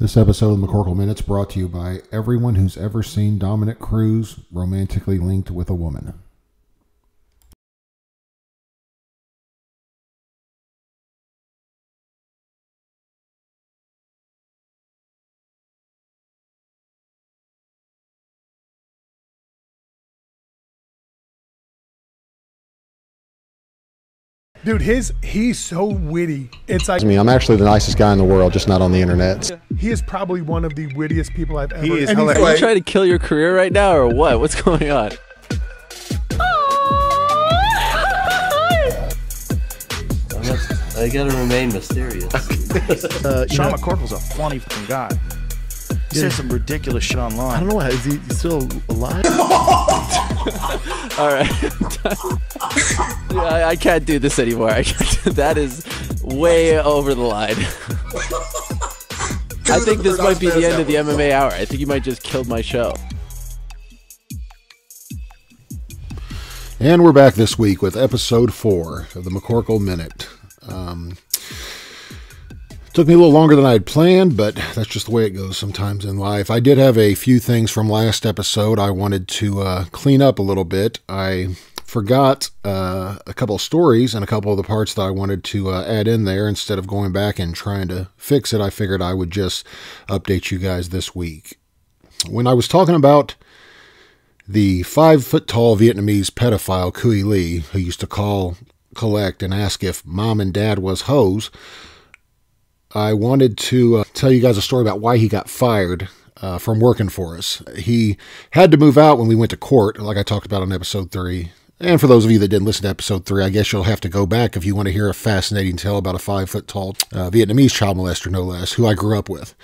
This episode of the McCorkle Minute is brought to you by everyone who's ever seen Dominic Cruz romantically linked with a woman. Dude, he's so witty. It's like I'm actually the nicest guy in the world, just not on the internet. he is probably one of the wittiest people I've ever. He is and he's hilarious. Are you trying to kill your career right now, or what? What's going on? I gotta remain mysterious. Sean McCorkle's a funny fucking guy. He said some ridiculous shit online. I don't know. Is he still alive? All right. I can't do this anymore. That is way over the line. I think this might be the end of the MMA hour. I think you might just killed my show. And we're back this week with episode 4 of the McCorkle Minute. Took me a little longer than I had planned, but that's just the way it goes sometimes in life. I did have a few things from last episode I wanted to clean up a little bit. I forgot a couple of stories and a couple of the parts that I wanted to add in there. Instead of going back and trying to fix it, I figured I would just update you guys this week. When I was talking about the 5-foot-tall Vietnamese pedophile Cui Lee, who used to call, collect, and ask if mom and dad was hoes, I wanted to tell you guys a story about why he got fired from working for us. He had to move out when we went to court, like I talked about on episode 3. And for those of you that didn't listen to episode 3, I guess you'll have to go back if you want to hear a fascinating tale about a 5-foot-tall Vietnamese child molester, no less, who I grew up with.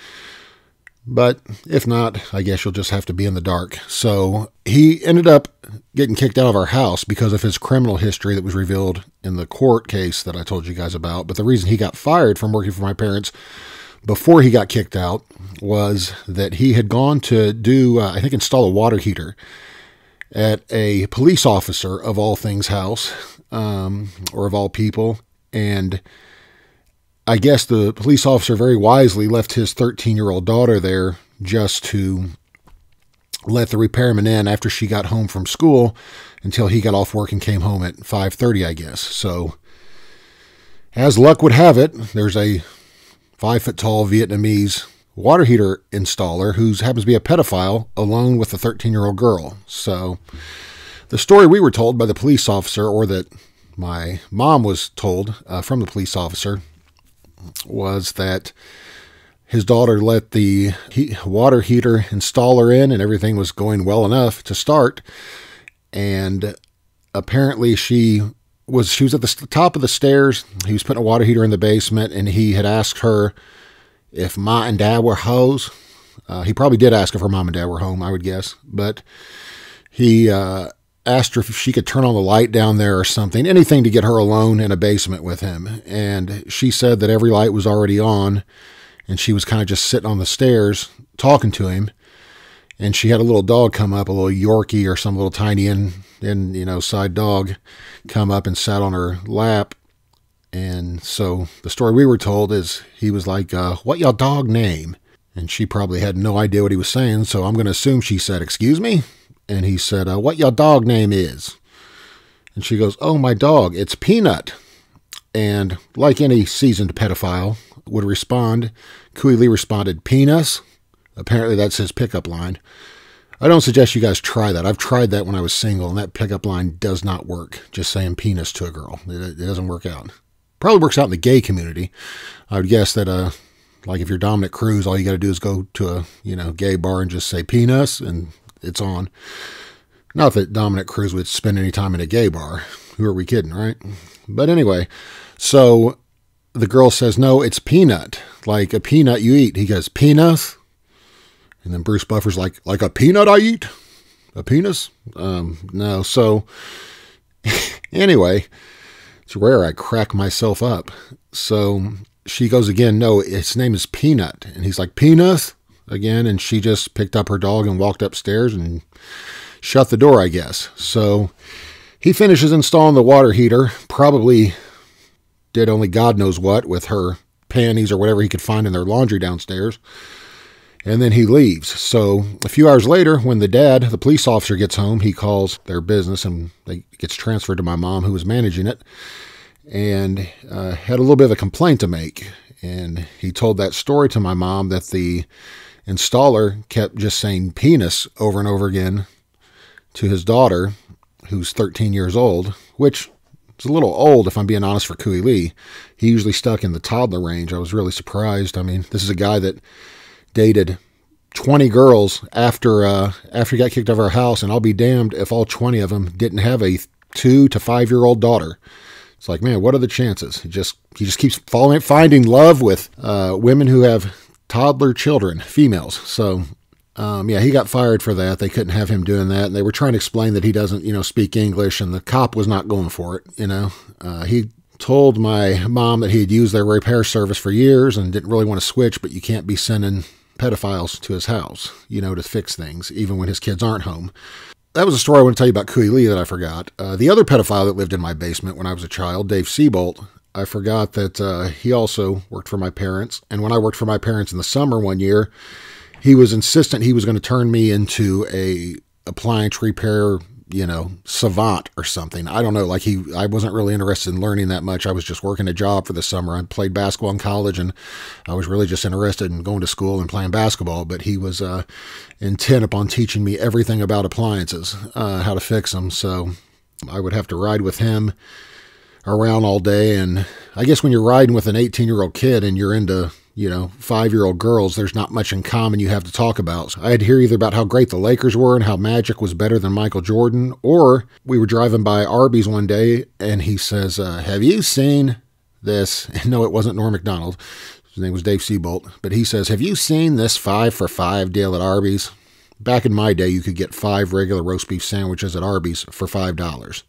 But if not, I guess you'll just have to be in the dark. So he ended up getting kicked out of our house because of his criminal history that was revealed in the court case that I told you guys about. But the reason he got fired from working for my parents before he got kicked out was that he had gone to do, I think, install a water heater at a police officer of all things house, or of all people. And I guess the police officer very wisely left his 13-year-old daughter there just to let the repairman in after she got home from school until he got off work and came home at 5:30, I guess. So, as luck would have it, there's a 5-foot-tall Vietnamese water heater installer who happens to be a pedophile alone with a 13-year-old girl. So, the story we were told by the police officer, or that my mom was told from the police officer, was that his daughter let the water heater installer in and everything was going well enough to start. And apparently she was at the top of the stairs. He was putting a water heater in the basement, and he had asked her if Ma and Dad were hoes. He probably did ask if her mom and dad were home, I would guess. But he asked her if she could turn on the light down there or something, anything to get her alone in a basement with him. And she said that every light was already on, and she was kind of just sitting on the stairs talking to him. And she had a little dog come up, a little Yorkie or some little tiny side dog come up and sat on her lap. And so the story we were told is he was like, what your dog name? And she probably had no idea what he was saying, so I'm going to assume she said, excuse me? And he said, what your dog name is? And she goes, oh, my dog, it's Peanut. And like any seasoned pedophile would respond, Cui Lee responded, penis? Apparently that's his pickup line. I don't suggest you guys try that. I've tried that when I was single, and that pickup line does not work. Just saying penis to a girl. It doesn't work out. Probably works out in the gay community. I would guess that, like if you're Dominic Cruz, all you got to do is go to a, gay bar and just say penis, and it's on. Not that Dominic Cruz would spend any time in a gay bar. Who are we kidding, right? But anyway, so the girl says, no, it's peanut. Like a peanut you eat. He goes, penis? And then Bruce Buffer's like a peanut I eat? A penis? No. So anyway, it's rare I crack myself up. So she goes again, no, its name is Peanut. And he's like, penis? Again, and she just picked up her dog and walked upstairs and shut the door, I guess. So he finishes installing the water heater, probably did only God knows what with her panties or whatever he could find in their laundry downstairs. And then he leaves. So a few hours later, when the police officer, gets home, he calls their business and gets transferred to my mom, who was managing it, and had a little bit of a complaint to make. And he told that story to my mom, that the installer kept just saying penis over and over again to his daughter, who's 13 years old, which is a little old, if I'm being honest, for Kui Lee. He usually stuck in the toddler range. I was really surprised. I mean, this is a guy that dated 20 girls after he got kicked out of our house, and I'll be damned if all 20 of them didn't have a 2 to 5 year old daughter. It's like, man, what are the chances? He just keeps finding love with women who have toddler children, females. So, yeah, he got fired for that. They couldn't have him doing that, and they were trying to explain that he doesn't, speak English, and the cop was not going for it. He told my mom that he had used their repair service for years and didn't really want to switch, but you can't be sending pedophiles to his house, to fix things, even when his kids aren't home. That was a story I want to tell you about Kui Lee that I forgot. The other pedophile that lived in my basement when I was a child, Dave Seabolt, I forgot that he also worked for my parents. And when I worked for my parents in the summer one year, he was insistent he was going to turn me into a appliance repair, savant or something. I don't know. I wasn't really interested in learning that much. I was just working a job for the summer. I played basketball in college, and I was really just interested in going to school and playing basketball. But he was intent upon teaching me everything about appliances, how to fix them. So I would have to ride with him around all day. And I guess when you're riding with an 18-year-old kid and you're into 5-year-old girls, there's not much in common you have to talk about. So I had to hear either about how great the Lakers were and how Magic was better than Michael Jordan, or we were driving by Arby's one day and he says, have you seen this? No, it wasn't Norm Macdonald. His name was Dave Seabolt. But he says, have you seen this 5 for $5 deal at Arby's? Back in my day, you could get 5 regular roast beef sandwiches at Arby's for $5.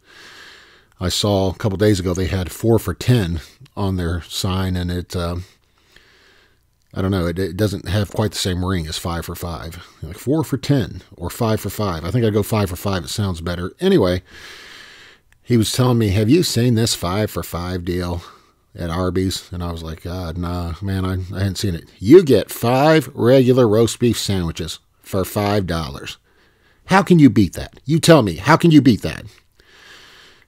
I saw a couple days ago they had 4 for $10 on their sign, and it... I don't know. It doesn't have quite the same ring as 5 for $5. Like 4 for $10 or 5 for $5. I think I'd go 5 for $5. It sounds better. Anyway, he was telling me, have you seen this 5 for $5 deal at Arby's? And I was like, God, nah, man, I hadn't seen it. You get 5 regular roast beef sandwiches for $5. How can you beat that? You tell me, how can you beat that?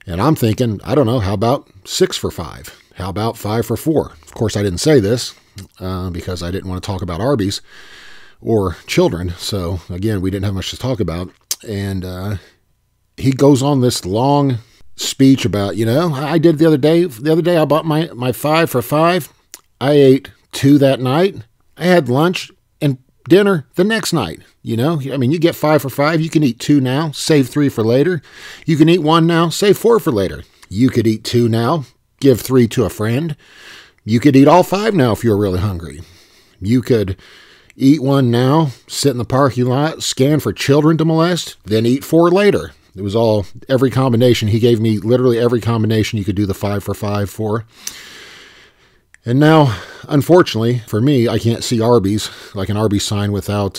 And I'm thinking, I don't know, how about 6 for $5? How about 5 for $4? Of course, I didn't say this. Because I didn't want to talk about Arby's or children. So again, we didn't have much to talk about. And he goes on this long speech about, I did the other day I bought my 5 for $5. I ate 2 that night. I had lunch and dinner the next night. You get 5 for $5. You can eat 2 now, save 3 for later. You can eat 1 now, save 4 for later. You could eat 2 now, give 3 to a friend. You could eat all 5 now if you were really hungry. You could eat 1 now, sit in the parking lot, scan for children to molest, then eat 4 later. It was every combination. He gave me literally every combination you could do the 5 for $5 for. And now, unfortunately, for me, I can't see Arby's, like an Arby's sign, without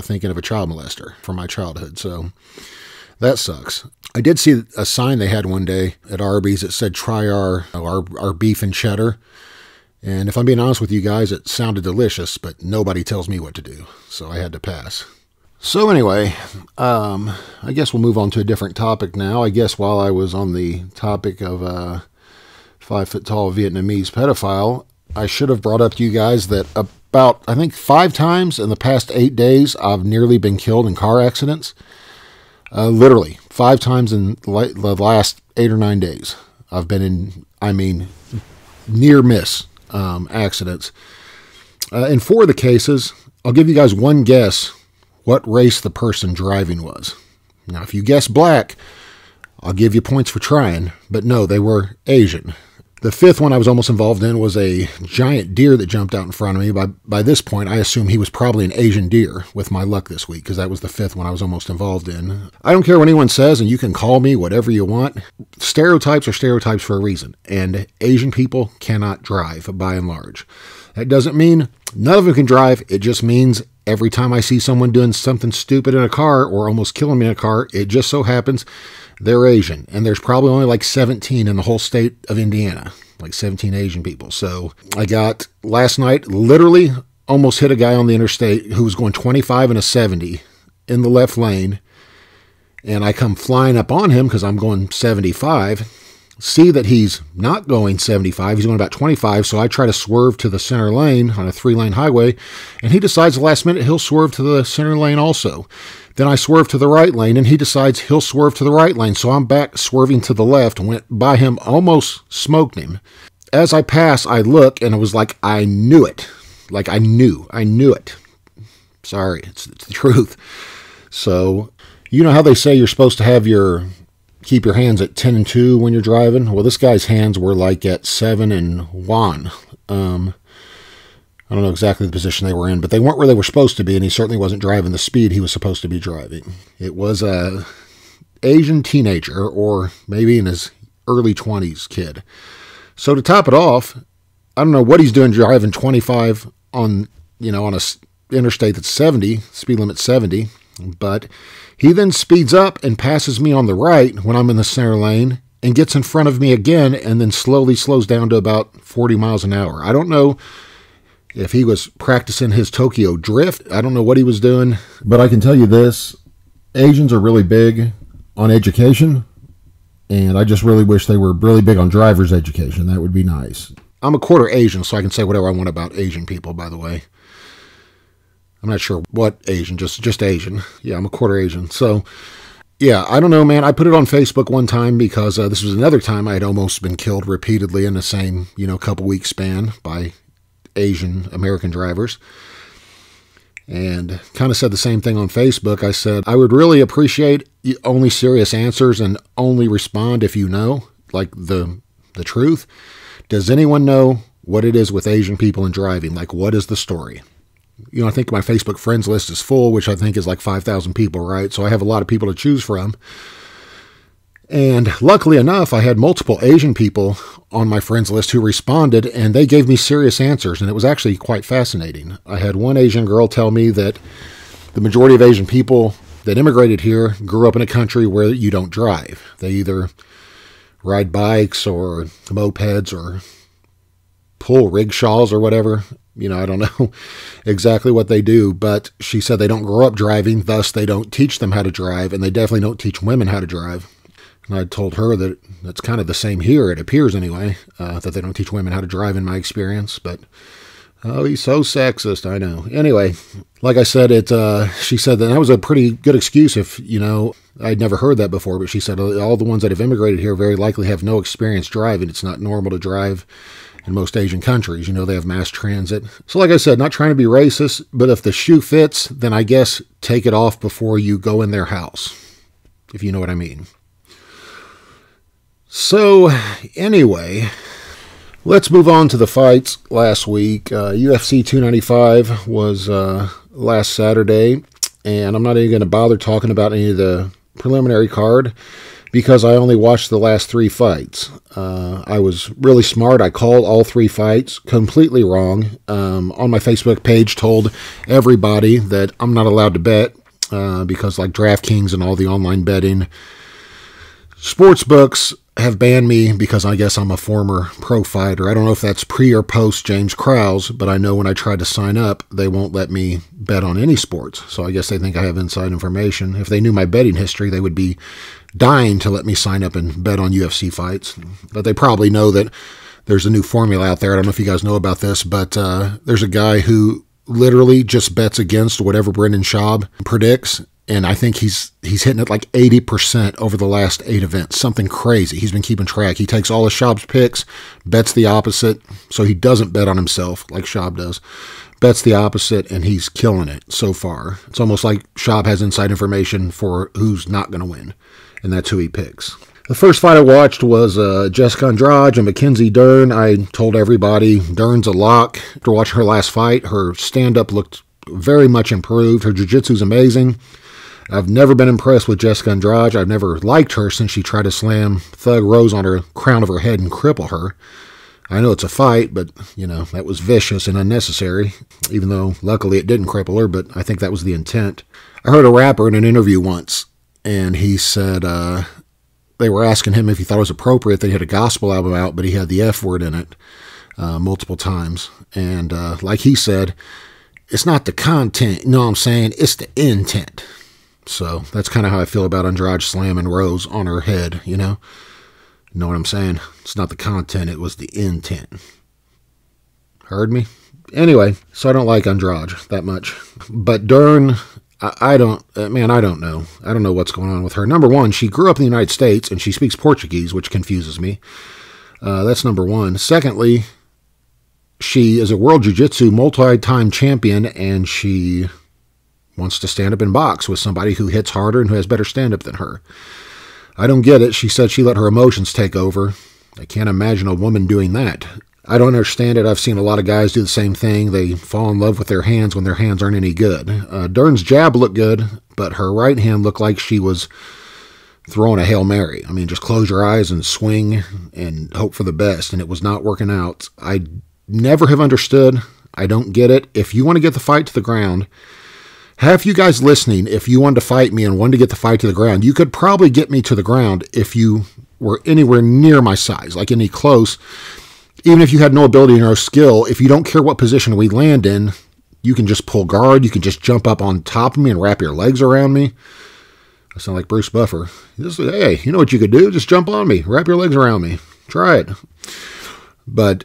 thinking of a child molester from my childhood. So that sucks. I did see a sign they had one day at Arby's that said, try our beef and cheddar. And if I'm being honest with you guys, it sounded delicious, but nobody tells me what to do. So I had to pass. So anyway, I guess we'll move on to a different topic now. I guess while I was on the topic of 5-foot-tall Vietnamese pedophile, I should have brought up to you guys that about, I think, 5 times in the past 8 days, I've nearly been killed in car accidents. Literally 5 times in the last 8 or 9 days. I've been in, near miss accidents. In 4 of the cases, I'll give you guys one guess what race the person driving was. Now, if you guess black, I'll give you points for trying, but no, they were Asian. The 5th one I was almost involved in was a giant deer that jumped out in front of me. By this point, I assume he was probably an Asian deer with my luck this week, because that was the 5th one I was almost involved in. I don't care what anyone says, and you can call me whatever you want. Stereotypes are stereotypes for a reason, and Asian people cannot drive, by and large. That doesn't mean none of them can drive. It just means every time I see someone doing something stupid in a car or almost killing me in a car, it just so happens they're Asian. And there's probably only like 17 in the whole state of Indiana, like 17 Asian people. So I got last night, literally almost hit a guy on the interstate who was going 25 and a 70 in the left lane. And I come flying up on him because I'm going 75, see that he's not going 75, he's going about 25, so I try to swerve to the center lane on a 3-lane highway, and he decides the last minute he'll swerve to the center lane also. Then I swerve to the right lane, and he decides he'll swerve to the right lane, so I'm back swerving to the left, went by him, almost smoked him. As I pass, I look, and it was like I knew it. Like I knew it. Sorry, it's the truth. So, you know how they say you're supposed to keep your hands at 10 and 2 when you're driving? Well, this guy's hands were like at 7 and 1. I don't know exactly the position they were in, but they weren't where they were supposed to be, and he certainly wasn't driving the speed he was supposed to be driving. It was a Asian teenager, or maybe in his early 20s kid. So to top it off, I don't know what he's doing driving 25 on a interstate that's 70, speed limit 70, but he then speeds up and passes me on the right when I'm in the center lane and gets in front of me again and then slowly slows down to about 40 miles an hour. I don't know if he was practicing his Tokyo drift. I don't know what he was doing. But I can tell you this, Asians are really big on education, and I just really wish they were really big on driver's education. That would be nice. I'm a quarter Asian, so I can say whatever I want about Asian people, by the way. I'm not sure what Asian, just Asian. Yeah, I'm a quarter Asian. So, yeah, I don't know, man. I put it on Facebook one time because this was another time I had almost been killed repeatedly in the same, couple week span by Asian American drivers. And kind of said the same thing on Facebook. I said, I would really appreciate only serious answers and only respond if you know, like the truth. Does anyone know what it is with Asian people and driving? Like, what is the story? I think my Facebook friends list is full, which I think is like 5,000 people, right? So I have a lot of people to choose from. And luckily enough, I had multiple Asian people on my friends list who responded, and they gave me serious answers, and it was actually quite fascinating. I had one Asian girl tell me that the majority of Asian people that immigrated here grew up in a country where you don't drive. They either ride bikes or mopeds or pull rickshaws or whatever. I don't know exactly what they do, but she said they don't grow up driving, thus they don't teach them how to drive, and they definitely don't teach women how to drive. And I told her that that's kind of the same here, it appears anyway, that they don't teach women how to drive in my experience, but, oh, he's so sexist, I know. Anyway, like I said, she said that was a pretty good excuse if, I'd never heard that before, but she said all the ones that have immigrated here very likely have no experience driving. It's not normal to drive in most Asian countries. They have mass transit. So like I said, not trying to be racist, but if the shoe fits, then I guess take it off before you go in their house, if you know what I mean. So anyway, let's move on to the fights last week. UFC 295 was last Saturday, and I'm not even going to bother talking about any of the preliminary card because I only watched the last 3 fights. I was really smart. I called all 3 fights completely wrong. On my Facebook page, told everybody that I'm not allowed to bet because like DraftKings and all the online betting sports books have banned me because I guess I'm a former pro fighter. I don't know if that's pre or post James Krause, but I know when I tried to sign up, they won't let me bet on any sports. So I guess they think I have inside information. If they knew my betting history, they would be dying to let me sign up and bet on UFC fights. But they probably know that there's a new formula out there. I don't know if you guys know about this, but there's a guy who literally just bets against whatever Brendan Schaub predicts. And I think he's hitting it like 80% over the last 8 events. Something crazy. He's been keeping track. He takes all of Schaub's picks, bets the opposite, so he doesn't bet on himself like Schaub does. Bets the opposite, and he's killing it so far. It's almost like Schaub has inside information for who's not going to win, and that's who he picks. The first fight I watched was Jessica Andrade and Mackenzie Dern. I told everybody Dern's a lock. After watching her last fight, her stand-up looked very much improved. Her jiu-jitsu's amazing. I've never been impressed with Jessica Andrade. I've never liked her since she tried to slam Thug Rose on her crown of her head and cripple her. I know it's a fight, but, that was vicious and unnecessary, even though luckily it didn't cripple her, but I think that was the intent. I heard a rapper in an interview once, and he said they were asking him if he thought it was appropriate that he had a gospel album out, but he had the F word in it multiple times. And like he said, it's not the content, you know what I'm saying? It's the intent. So that's kind of how I feel about Andrade slamming Rose on her head, you know? Know what I'm saying? It's not the content, it was the intent. Heard me? Anyway, so I don't like Andrade that much. But Dern, I don't know. I don't know what's going on with her. Number one, she grew up in the United States and she speaks Portuguese, which confuses me. That's number one. Secondly, she is a world jiu-jitsu multi-time champion and she wants to stand up and box with somebody who hits harder and who has better stand-up than her. I don't get it. She said she let her emotions take over. I can't imagine a woman doing that. I don't understand it. I've seen a lot of guys do the same thing. They fall in love with their hands when their hands aren't any good. Dern's jab looked good, but her right hand looked like she was throwing a Hail Mary. I mean, just close your eyes and swing and hope for the best, and it was not working out. I never have understood. I don't get it. If you want to get the fight to the ground, half you guys listening, if you wanted to fight me and wanted to get the fight to the ground, you could probably get me to the ground if you were anywhere near my size, like any close. Even if you had no ability or skill, if you don't care what position we land in, you can just pull guard. You can just jump up on top of me and wrap your legs around me. I sound like Bruce Buffer. Hey, you know what you could do? Just jump on me. Wrap your legs around me. Try it. But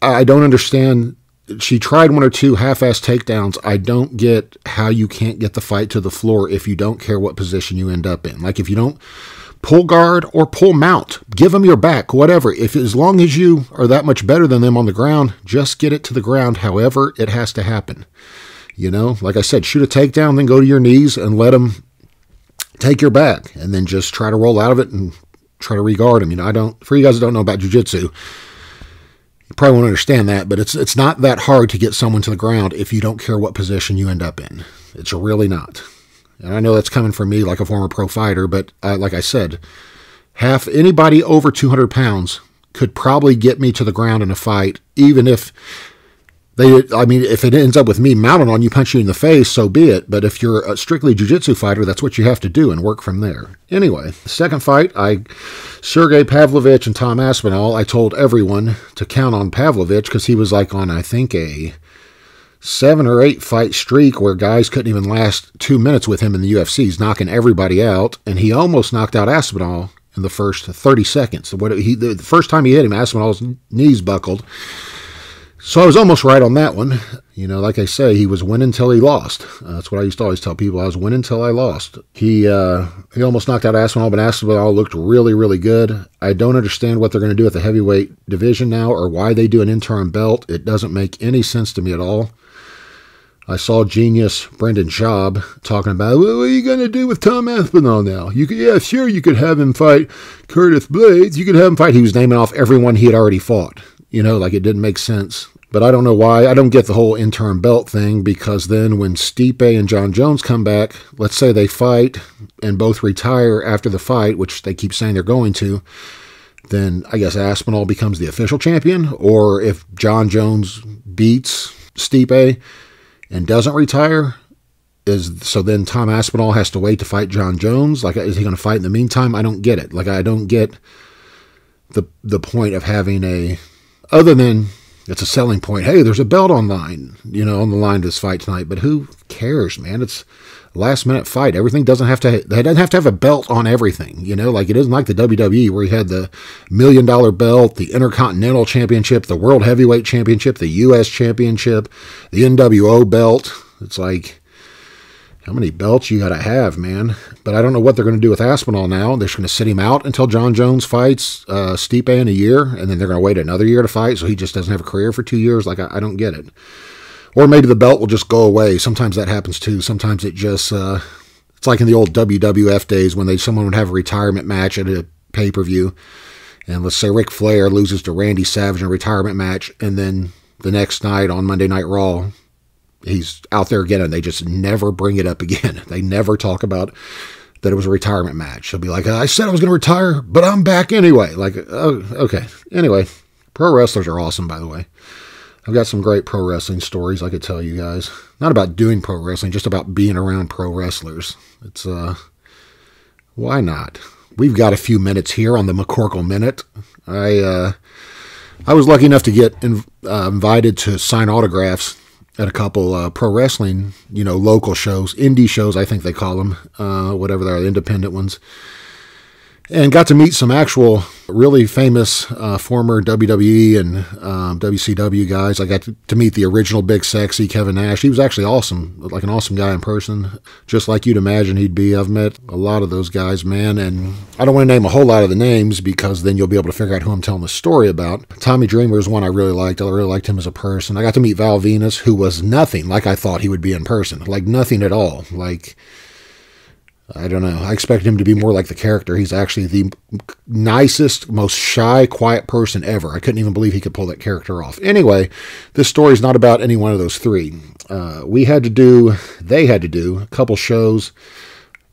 I don't understand. She tried one or two half-ass takedowns. I don't get how you can't get the fight to the floor if you don't care what position you end up in. Like if you don't pull guard or pull mount, give them your back, whatever. If as long as you are that much better than them on the ground, just get it to the ground however it has to happen. You know, like I said, shoot a takedown, then go to your knees and let them take your back and then just try to roll out of it and try to regard them. You know, for you guys that don't know about jiu-jitsu, you probably won't understand that, but it's not that hard to get someone to the ground if you don't care what position you end up in. It's really not. And I know that's coming from me like a former pro fighter, but like I said, anybody over 200 pounds could probably get me to the ground in a fight, even if if it ends up with me mounted on you, punch you in the face, so be it. But if you're a strictly jiu-jitsu fighter, that's what you have to do and work from there. Anyway, the second fight, Sergey Pavlovich and Tom Aspinall, I told everyone to count on Pavlovich because he was like on, I think, a 7 or 8 fight streak where guys couldn't even last 2 minutes with him in the UFC. He's knocking everybody out, and he almost knocked out Aspinall in the first 30 seconds. The first time he hit him, Aspinall's knees buckled. So I was almost right on that one. You know, like I say, he was winning until he lost. That's what I used to always tell people. I was winning until I lost. He almost knocked out Aspinall, but Aspinall looked really, really good. I don't understand what they're going to do at the heavyweight division now or why they do an interim belt. It doesn't make any sense to me at all. I saw genius Brendan Schaub talking about, well, what are you going to do with Tom Aspinall now? You could have him fight Curtis Blades. You could have him fight. He was naming off everyone he had already fought. You know, like it didn't make sense. But I don't know why. I don't get the whole interim belt thing because then when Stipe and John Jones come back, let's say they fight and both retire after the fight, which they keep saying they're going to, then I guess Aspinall becomes the official champion. Or if John Jones beats Stipe and doesn't retire, so then Tom Aspinall has to wait to fight John Jones? Like, is he going to fight in the meantime? I don't get it. Like, I don't get the point of having other than it's a selling point. Hey, there's a belt on the line to this fight tonight. But who cares, man? It's a last-minute fight. Everything doesn't have to have a belt on everything. You know, like it isn't like the WWE where you had the $1 million belt, the Intercontinental Championship, the World Heavyweight Championship, the U.S. Championship, the NWO belt. It's like, how many belts you got to have, man? But I don't know what they're going to do with Aspinall now. They're just going to sit him out until John Jones fights Stipe in a year, and then they're going to wait another year to fight, so he just doesn't have a career for 2 years. Like, I don't get it. Or maybe the belt will just go away. Sometimes that happens too. Sometimes it just, it's like in the old WWF days when someone would have a retirement match at a pay-per-view, and let's say Ric Flair loses to Randy Savage in a retirement match, and then the next night on Monday Night Raw, he's out there again, and they just never bring it up again. They never talk about that it was a retirement match. They'll be like, I said I was going to retire, but I'm back anyway. Like, oh, okay. Anyway, pro wrestlers are awesome, by the way. I've got some great pro wrestling stories I could tell you guys. Not about doing pro wrestling, just about being around pro wrestlers. It's, why not? We've got a few minutes here on the McCorkle Minute. I was lucky enough to get invited to sign autographs at a couple pro wrestling, local shows, indie shows, I think they call them, whatever they are, the independent ones. And got to meet some actual really famous former WWE and WCW guys. I got to meet the original Big Sexy Kevin Nash. He was actually awesome, like an awesome guy in person, just like you'd imagine he'd be. I've met a lot of those guys, man, and I don't want to name a whole lot of the names because then you'll be able to figure out who I'm telling the story about. Tommy Dreamer is one I really liked. I really liked him as a person. I got to meet Val Venis, who was nothing like I thought he would be in person, like nothing at all. Like, I don't know. I expected him to be more like the character. He's actually the nicest, most shy, quiet person ever. I couldn't even believe he could pull that character off. Anyway, this story is not about any one of those three. They had to do a couple shows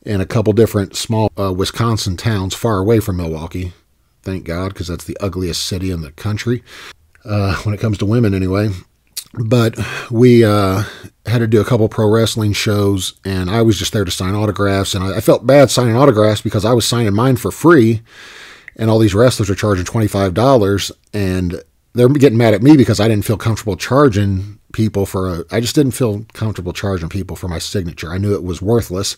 in a couple different small Wisconsin towns far away from Milwaukee. Thank God, because that's the ugliest city in the country when it comes to women anyway. But we had to do a couple pro wrestling shows, and I was just there to sign autographs, and I felt bad signing autographs because I was signing mine for free, and all these wrestlers are charging $25, and they're getting mad at me because I didn't feel comfortable charging people I just didn't feel comfortable charging people for my signature. I knew it was worthless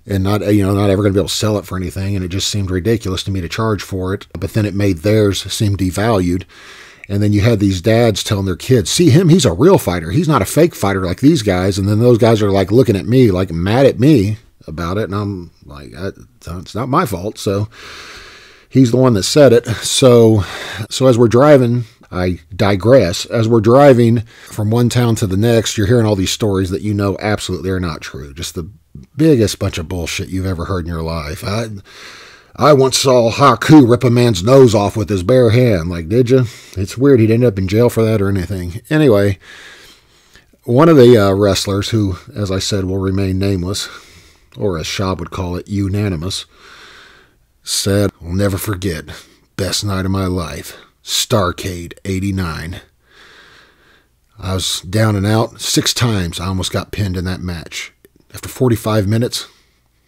and not ever going to be able to sell it for anything, and it just seemed ridiculous to me to charge for it, but then it made theirs seem devalued. And then you had these dads telling their kids, see him, he's a real fighter. He's not a fake fighter like these guys. And then those guys are like looking at me, like mad at me about it. And I'm like, it's not my fault. So he's the one that said it. So as we're driving, I digress. As we're driving from one town to the next, you're hearing all these stories that absolutely are not true. Just the biggest bunch of bullshit you've ever heard in your life. I once saw Haku rip a man's nose off with his bare hand. Like, did you? It's weird he'd end up in jail for that or anything. Anyway, one of the wrestlers, who, as I said, will remain nameless, or as Schaub would call it, unanimous, said, I'll never forget, best night of my life, Starrcade 89. I was down and out 6 times. I almost got pinned in that match. After 45 minutes,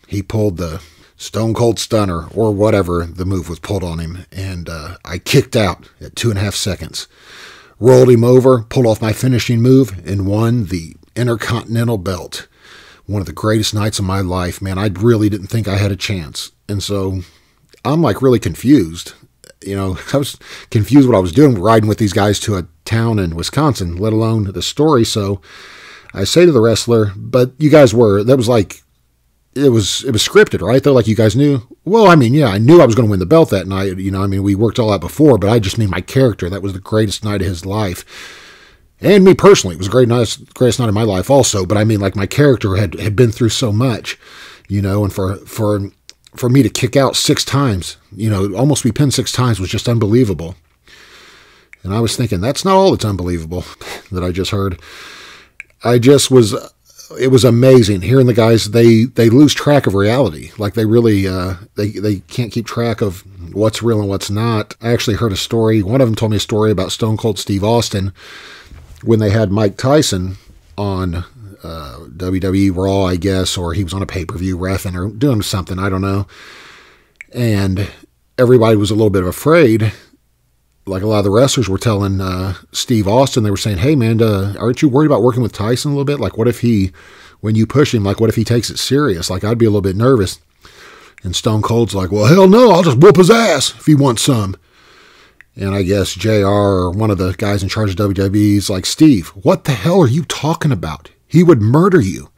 he pulled the Stone Cold Stunner, or whatever the move was pulled on him, and I kicked out at 2.5 seconds. Rolled him over, pulled off my finishing move, and won the Intercontinental Belt. One of the greatest nights of my life, man. I really didn't think I had a chance. And so I'm like really confused. I was confused what I was doing, riding with these guys to a town in Wisconsin, let alone the story. So I say to the wrestler, but you guys that was like, it was scripted, right? They're like, you guys knew? Well, I knew I was going to win the belt that night. We worked all out before, but I just mean my character. That was the greatest night of his life. And me personally, it was the greatest night of my life also. But I mean, like, my character had been through so much, and for me to kick out 6 times, almost be pinned 6 times was just unbelievable. And I was thinking, that's not all that's unbelievable that I just heard. It was amazing hearing the guys. They lose track of reality. Like, they really they can't keep track of what's real and what's not. I actually heard a story. One of them told me a story about Stone Cold Steve Austin when they had Mike Tyson on WWE Raw, I guess, or he was on a pay-per-view reffing or doing something, I don't know. And everybody was a little bit afraid. Like, a lot of the wrestlers were telling Steve Austin, they were saying, hey, man, aren't you worried about working with Tyson a little bit? Like, what if when you push him, like, what if he takes it serious? Like, I'd be a little bit nervous. And Stone Cold's like, well, hell no, I'll just whoop his ass if he wants some. And I guess JR, or one of the guys in charge of WWE, is like, Steve, what the hell are you talking about? He would murder you.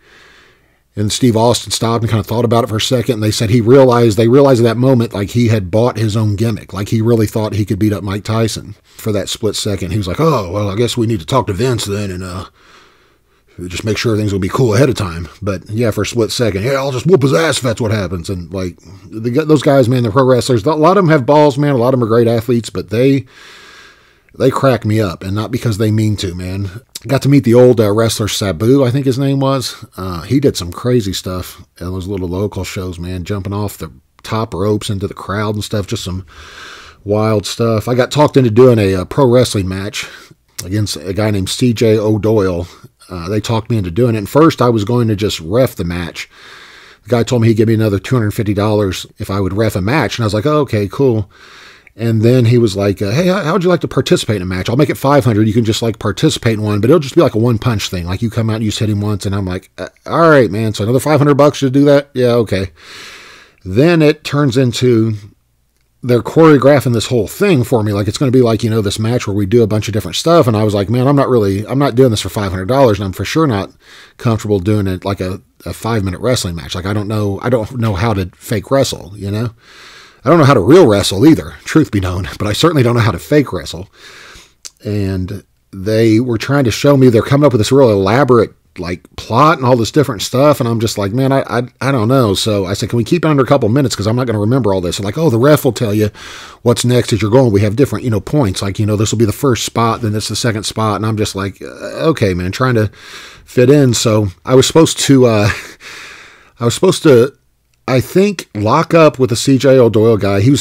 And Steve Austin stopped and kind of thought about it for a second. And they said they realized at that moment, like, he had bought his own gimmick. Like, he really thought he could beat up Mike Tyson for that split second. He was like, oh, well, I guess we need to talk to Vince then and just make sure things will be cool ahead of time. But yeah, for a split second, yeah, I'll just whoop his ass if that's what happens. And like, those guys, man, they're pro wrestlers. A lot of them have balls, man. A lot of them are great athletes, but they crack me up, and not because they mean to, man. Got to meet the old wrestler Sabu, I think his name was. He did some crazy stuff at those little local shows, man, jumping off the top ropes into the crowd and stuff, just some wild stuff. I got talked into doing a pro wrestling match against a guy named CJ O'Doyle. They talked me into doing it. And first, I was going to just ref the match. The guy told me he'd give me another $250 if I would ref a match, and I was like, oh, okay, cool. And then he was like, hey, how would you like to participate in a match? I'll make it 500. You can just like participate in one, but it'll just be like a one punch thing. Like you come out and you just hit him once. And I'm like, all right, man. So another $500 to do that? Yeah, okay. Then it turns into they're choreographing this whole thing for me. Like it's going to be like, this match where we do a bunch of different stuff. And I was like, man, I'm not doing this for $500. And I'm for sure not comfortable doing it like a 5-minute wrestling match. Like I don't know how to fake wrestle, I don't know how to real wrestle either, truth be known, but I certainly don't know how to fake wrestle. And they were trying to show me they're coming up with this real elaborate like plot and all this different stuff. And I'm just like, man, I don't know. So I said, can we keep it under a couple minutes? Cause I'm not going to remember all this. And like, oh, the ref will tell you what's next as you're going. We have different, points. Like, this will be the first spot, then it's the second spot. And I'm just like, okay, man, trying to fit in. So I was supposed to, I think, lock up with the CJ O'Doyle guy. He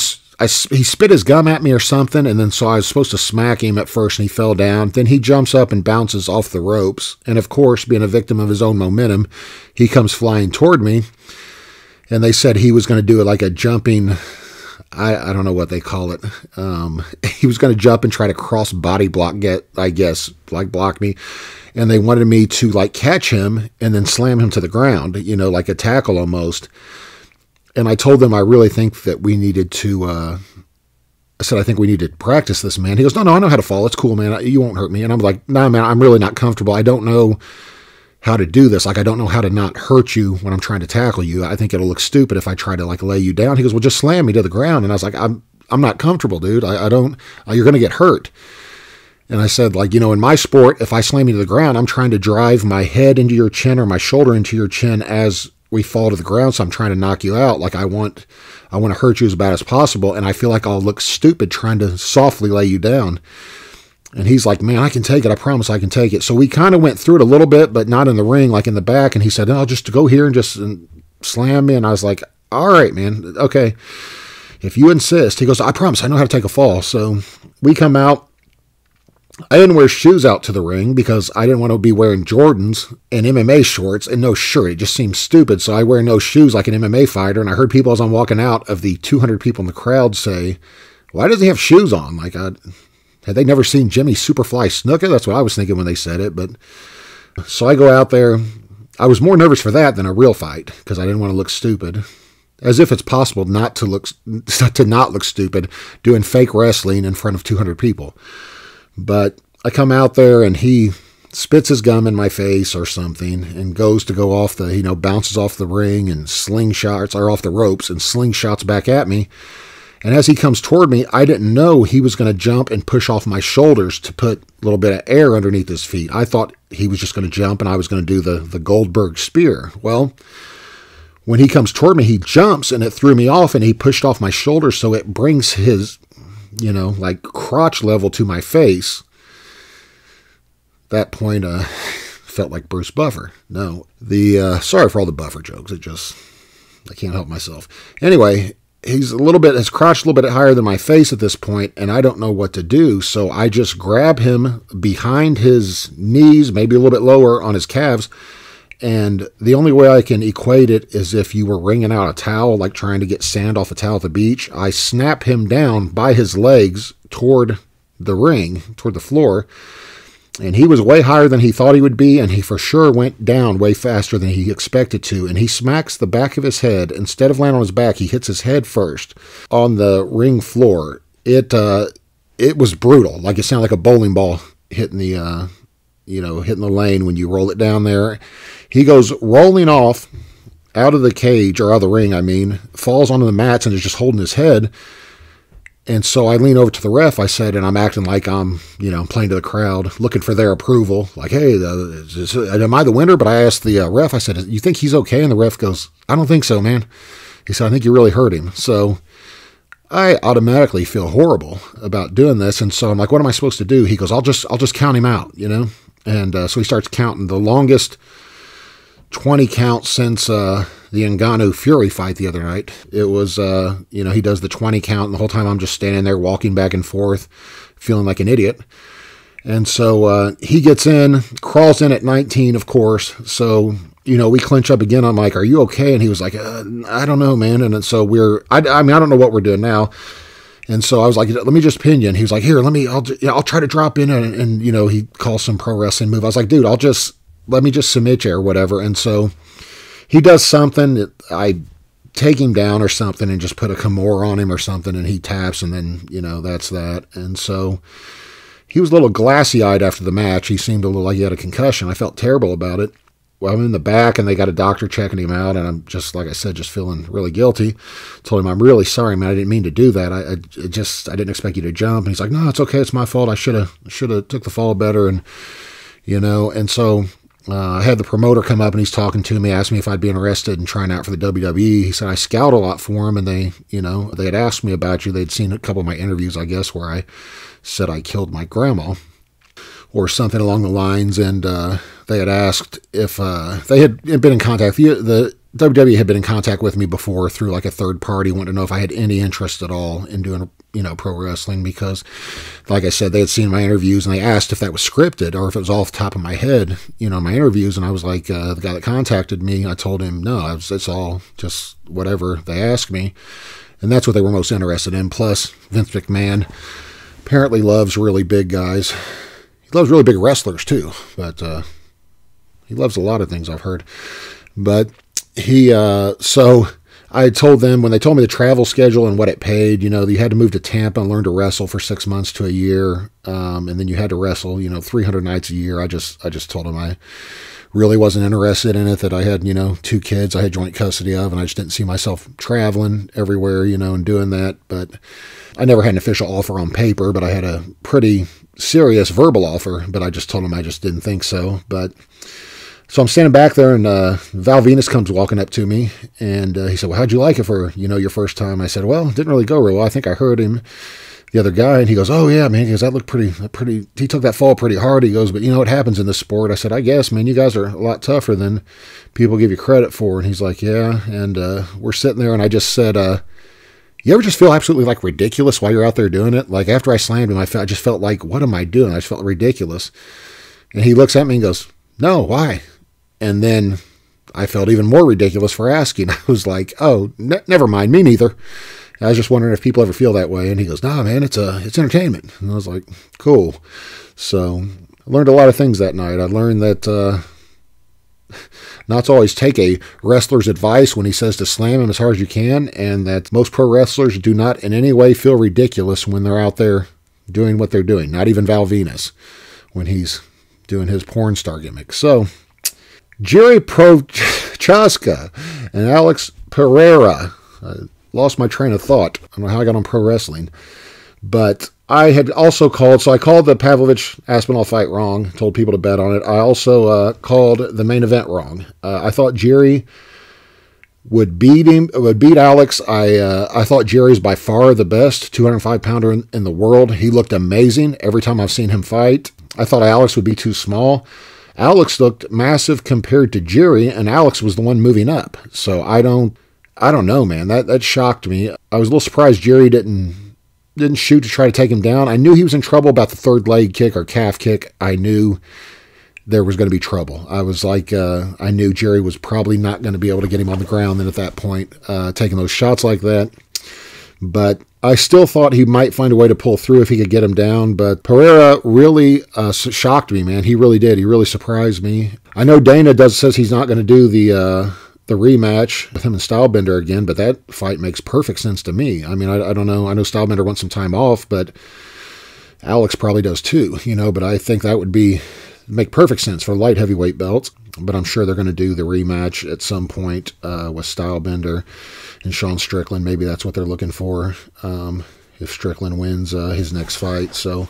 spit his gum at me or something, and then so I was supposed to smack him at first, and he fell down. Then he jumps up and bounces off the ropes. And, of course, being a victim of his own momentum, he comes flying toward me. And they said he was going to do it like a jumping, I don't know what they call it. He was going to jump and try to cross body block, block me. And they wanted me to, like, catch him and then slam him to the ground, like a tackle almost. And I told them I really think that we needed to, I said, I think we need to practice this, man. He goes, no, I know how to fall. It's cool, man. You won't hurt me. And I'm like, nah, man, I'm really not comfortable. I don't know how to do this. Like, I don't know how to not hurt you when I'm trying to tackle you. I think it'll look stupid if I try to, like, lay you down. He goes, well, just slam me to the ground. And I was like, I'm not comfortable, dude. I don't, you're going to get hurt. And I said, like, in my sport, if I slam you to the ground, I'm trying to drive my head into your chin or my shoulder into your chin as we fall to the ground, so I'm trying to knock you out. Like I want to hurt you as bad as possible, and I feel like I'll look stupid trying to softly lay you down. And he's like, man, I can take it. I promise I can take it. So we kind of went through it a little bit, but not in the ring, like in the back. And he said, no, just to go here and just slam me. And I was like, all right, man, okay, if you insist. He goes, I promise I know how to take a fall. So we come out. I didn't wear shoes out to the ring because I didn't want to be wearing Jordans and MMA shorts and no shirt. It just seems stupid. So I wear no shoes like an MMA fighter. And I heard people as I'm walking out of the 200 people in the crowd say, why does he have shoes on? Like, had they never seen Jimmy Superfly Snuka? That's what I was thinking when they said it. But so I go out there. I was more nervous for that than a real fight because I didn't want to look stupid. As if it's possible not to look stupid doing fake wrestling in front of 200 people. But I come out there and he spits his gum in my face or something and goes to go off the, bounces off the ring and slingshots or off the ropes and slingshots back at me. And as he comes toward me, I didn't know he was going to jump and push off my shoulders to put a little bit of air underneath his feet. I thought he was just going to jump and I was going to do the Goldberg spear. Well, when he comes toward me, he jumps and it threw me off and he pushed off my shoulders. So it brings his, like crotch level to my face. That point, felt like Bruce Buffer. No, sorry for all the Buffer jokes. I can't help myself. Anyway, his crotch a little bit higher than my face at this point, and I don't know what to do. So I just grab him behind his knees, maybe a little bit lower on his calves. And the only way I can equate it is if you were wringing out a towel, like trying to get sand off a towel at the beach. I snap him down by his legs toward the ring, toward the floor. And he was way higher than he thought he would be, and he for sure went down way faster than he expected to. And he smacks the back of his head. Instead of landing on his back, he hits his head first on the ring floor. It was brutal. Like it sounded like a bowling ball hitting the hitting the lane when you roll it down there. He goes rolling off out of the cage, or out of the ring, falls onto the mats and is just holding his head. And so I lean over to the ref, I said, and I'm acting like I'm, playing to the crowd, looking for their approval. Like, hey, am I the winner? But I asked the ref, I said, you think he's okay? And the ref goes, I don't think so, man. He said, I think you really hurt him. So I automatically feel horrible about doing this. And so I'm like, what am I supposed to do? He goes, I'll just count him out, And so he starts counting. The longest 20 counts since the Ngannou Fury fight the other night. It was, he does the 20 count, and the whole time I'm just standing there walking back and forth, feeling like an idiot. And so he gets in, crawls in at 19, of course. So, we clinch up again. I'm like, are you okay? And he was like, I don't know, man. And so I don't know what we're doing now. And so I was like, let me just pin you. And he was like, here, I'll try to drop in. And he calls some pro wrestling move. I was like, dude, let me just submit you or whatever. And so he does something that I take him down or something and just put a Kimura on him or something. And he taps and then, that's that. And so he was a little glassy-eyed after the match. He seemed a little like he had a concussion. I felt terrible about it. Well, I'm in the back, and they got a doctor checking him out, and I'm just, like I said, just feeling really guilty. Told him, I'm really sorry, man. I didn't mean to do that. I didn't expect you to jump. And he's like, no, it's okay. It's my fault. I should have took the fall better. And, and so I had the promoter come up, and he's talking to me, asked me if I'd be interested in trying out for the WWE. He said I scout a lot for him, and they had asked me about you. They'd seen a couple of my interviews, I guess, where I said I killed my grandma or something along the lines, and they had asked if they had been in contact. The WWE had been in contact with me before through like a third party, wanted to know if I had any interest at all in doing pro wrestling, because, like I said, they had seen my interviews, and they asked if that was scripted or if it was off the top of my head, my interviews. And I was like, the guy that contacted me, I told him, no, it's all just whatever they asked me. And that's what they were most interested in. Plus, Vince McMahon apparently loves really big guys. He loves really big wrestlers too, but he loves a lot of things, I've heard. But so I told them, when they told me the travel schedule and what it paid, you had to move to Tampa and learn to wrestle for 6 months to a year, and then you had to wrestle, 300 nights a year. I just told them I really wasn't interested in it, that I had, 2 kids I had joint custody of, and I just didn't see myself traveling everywhere, and doing that. But I never had an official offer on paper, but I had a pretty serious verbal offer, but I just told him I just didn't think so. But so I'm standing back there, and Val Venis comes walking up to me, and he said, well, how'd you like it for, your first time? I said, well, it didn't really go real well. I think I hurt him, the other guy. And he goes, oh yeah, man. He goes, that looked pretty, he took that fall pretty hard. He goes, but it happens in this sport. I said, I guess, man, you guys are a lot tougher than people give you credit for. And he's like, yeah. And we're sitting there, and I just said, you ever just feel absolutely like ridiculous while you're out there doing it? Like after I slammed him, I just felt like, what am I doing? I just felt ridiculous. And he looks at me and goes, no, why? And then I felt even more ridiculous for asking. I was like, oh, never mind, me neither. I was just wondering if people ever feel that way. And he goes, nah, man, it's entertainment. And I was like, cool. So I learned a lot of things that night. I learned that not to always take a wrestler's advice when he says to slam him as hard as you can, and that most pro wrestlers do not in any way feel ridiculous when they're out there doing what they're doing. Not even Val Venis when he's doing his porn star gimmick. So Jerry Prochaska and Alex Pereira. I lost my train of thought. I don't know how I got on pro wrestling. But I had also called, so I called the Pavlovich-Aspinall fight wrong, told people to bet on it. I also called the main event wrong. I thought Jerry would beat Alex. I thought Jerry's by far the best 205-pounder in the world. He looked amazing every time I've seen him fight. I thought Alex would be too small. Alex looked massive compared to Jerry, and Alex was the one moving up. So I don't know, man. That shocked me. I was a little surprised Jerry didn't shoot to try to take him down. I knew he was in trouble about the third leg kick or calf kick. I knew there was going to be trouble. I was like, I knew Jerry was probably not going to be able to get him on the ground then at that point, taking those shots like that. But I still thought he might find a way to pull through if he could get him down. But Pereira really shocked me, man. He really did. He really surprised me. I know Dana says he's not going to do the rematch with him and Stylebender again, but that fight makes perfect sense to me. I mean, I don't know. I know Stylebender wants some time off, but Alex probably does too, but I think that would make perfect sense for light heavyweight belts. But I'm sure they're going to do the rematch at some point with Stylebender and Sean Strickland. Maybe that's what they're looking for if Strickland wins his next fight. So,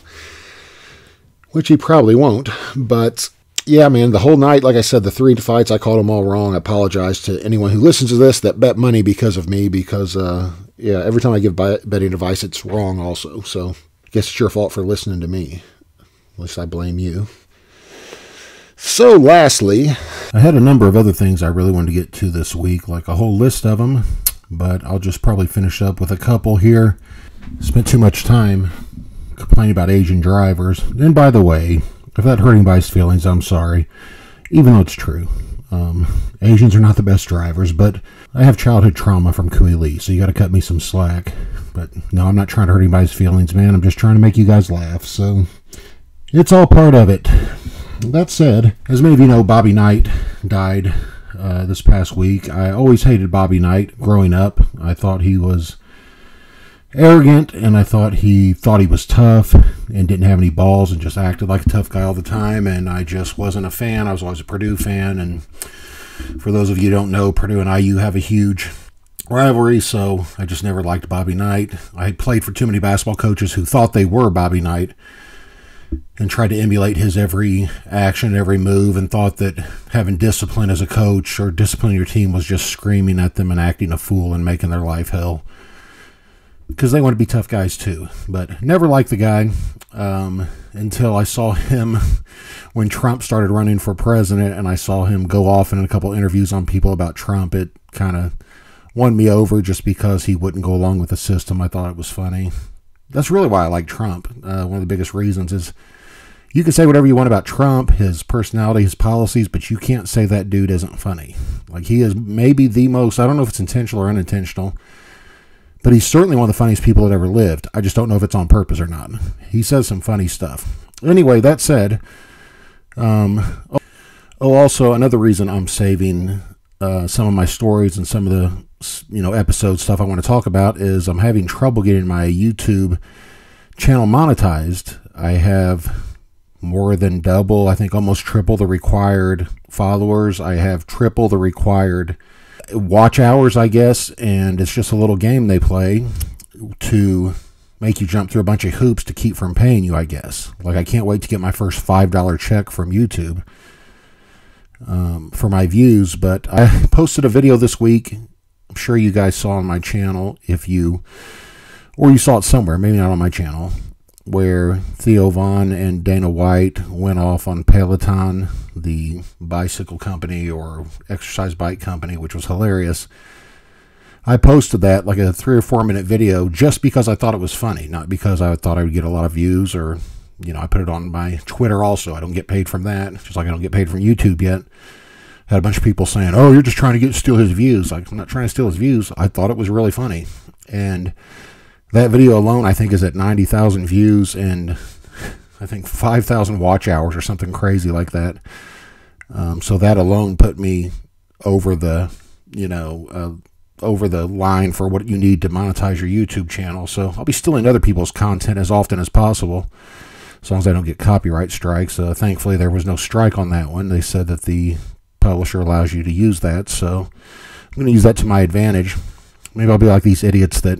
which he probably won't, but yeah, man, the whole night, like I said, the 3 fights, I called them all wrong. I apologize to anyone who listens to this that bet money because of me, because, every time I give betting advice, it's wrong also. So I guess it's your fault for listening to me. At least I blame you. So lastly, I had a number of other things I really wanted to get to this week, like a whole list of them, but I'll just probably finish up with a couple here. Spent too much time complaining about Asian drivers. And by the way, if that hurt anybody's feelings, I'm sorry. Even though it's true. Asians are not the best drivers, but I have childhood trauma from Kui Lee, so you got to cut me some slack. But no, I'm not trying to hurt anybody's feelings, man. I'm just trying to make you guys laugh, so it's all part of it. That said, as many of you know, Bobby Knight died this past week. I always hated Bobby Knight growing up. I thought he was arrogant, and I thought he was tough and didn't have any balls and just acted like a tough guy all the time, and I just wasn't a fan. I was always a Purdue fan, and for those of you who don't know, Purdue and IU have a huge rivalry, so I just never liked Bobby Knight. I had played for too many basketball coaches who thought they were Bobby Knight and tried to emulate his every action, every move, and thought that having discipline as a coach or disciplining your team was just screaming at them and acting a fool and making their life hell. Because they want to be tough guys too. But never liked the guy until I saw him when Trump started running for president, and I saw him go off in a couple interviews on people about Trump. It kind of won me over just because he wouldn't go along with the system. I thought it was funny. That's really why I like Trump. One of the biggest reasons is you can say whatever you want about Trump, his personality, his policies, but you can't say that dude isn't funny. Like, he is maybe the most, I don't know if it's intentional or unintentional, but he's certainly one of the funniest people that ever lived. I just don't know if it's on purpose or not. He says some funny stuff. Anyway, that said, also another reason I'm saving some of my stories and some of the episode stuff I want to talk about is I'm having trouble getting my YouTube channel monetized. I have more than double, I think almost triple the required followers. I have triple the required watch hours, I guess, and it's just a little game they play to make you jump through a bunch of hoops to keep from paying you, I guess. Like, I can't wait to get my first $5 check from YouTube for my views, but I posted a video this week. I'm sure you guys saw on my channel, or you saw it somewhere, maybe not on my channel, where Theo Vaughn and Dana White went off on Peloton, the bicycle company or exercise bike company, which was hilarious. I posted that, like a 3 or 4 minute video, just because I thought it was funny, not because I thought I would get a lot of views, or, I put it on my Twitter also. I don't get paid from that, just like I don't get paid from YouTube yet. Had a bunch of people saying, oh, you're just trying to steal his views. Like, I'm not trying to steal his views. I thought it was really funny. And that video alone, I think, is at 90,000 views and I think 5,000 watch hours or something crazy like that. So that alone put me over the, over the line for what you need to monetize your YouTube channel. So I'll be stealing other people's content as often as possible, as long as I don't get copyright strikes. Thankfully, there was no strike on that one. They said that the publisher allows you to use that, so I'm going to use that to my advantage. Maybe I'll be like these idiots that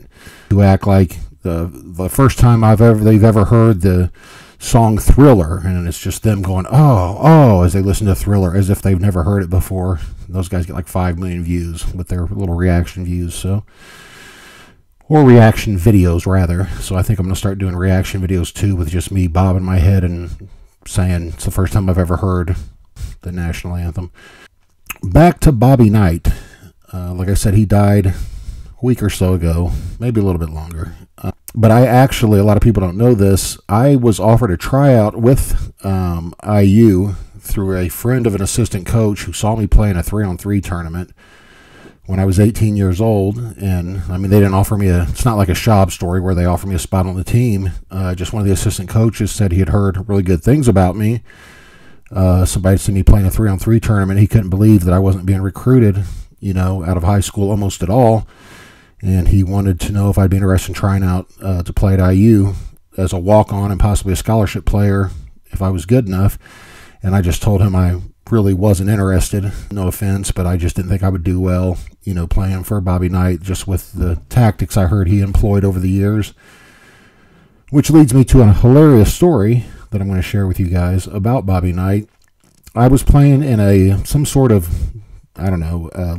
who act like the first time they've ever heard the song Thriller, and it's just them going, oh, as they listen to Thriller, as if they've never heard it before. Those guys get like 5 million views with their little reaction views, or reaction videos, rather. So I think I'm going to start doing reaction videos, too, with just me bobbing my head and saying it's the first time I've ever heard the national anthem. Back to Bobby Knight. Like I said, he died a week or so ago, maybe a little bit longer. But I actually, a lot of people don't know this, I was offered a tryout with IU through a friend of an assistant coach who saw me play in a 3-on-3 tournament when I was 18 years old. And, they didn't offer me it's not like a Schaub story where they offer me a spot on the team. Just one of the assistant coaches said he had heard really good things about me. Somebody had seen me playing a 3-on-3 tournament. He couldn't believe that I wasn't being recruited, out of high school almost at all. And he wanted to know if I'd be interested in trying out to play at IU as a walk-on and possibly a scholarship player if I was good enough. And I just told him I really wasn't interested. No offense, but I just didn't think I would do well, playing for Bobby Knight, just with the tactics I heard he employed over the years. Which leads me to a hilarious story that I'm going to share with you guys about Bobby Knight. I was playing in some sort of,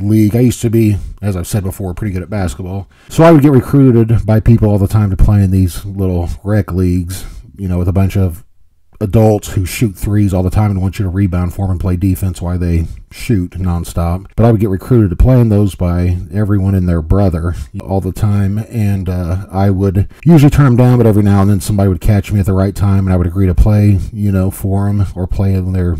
league. I used to be, as I've said before, pretty good at basketball. So I would get recruited by people all the time to play in these little rec leagues, with a bunch of adults who shoot threes all the time and want you to rebound for them and play defense while they shoot nonstop. But I would get recruited to play in those by everyone and their brother all the time, and I would usually turn them down, but every now and then somebody would catch me at the right time and I would agree to play, for them or play in their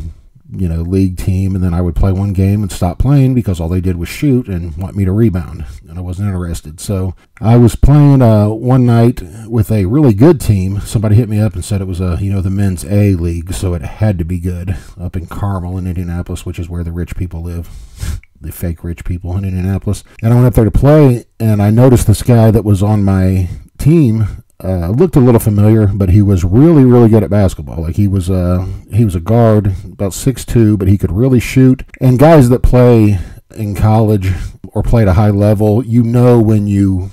league team, and then I would play one game and stop playing because all they did was shoot and want me to rebound, and I wasn't interested. So I was playing one night with a really good team. Somebody hit me up and said it was the men's A league, so it had to be good, up in Carmel in Indianapolis, which is where the rich people live. The fake rich people in Indianapolis. And I went up there to play, and I noticed this guy that was on my team looked a little familiar, but he was really, really good at basketball. Like he was a guard, about 6'2", but he could really shoot. And guys that play in college or play at a high level, when you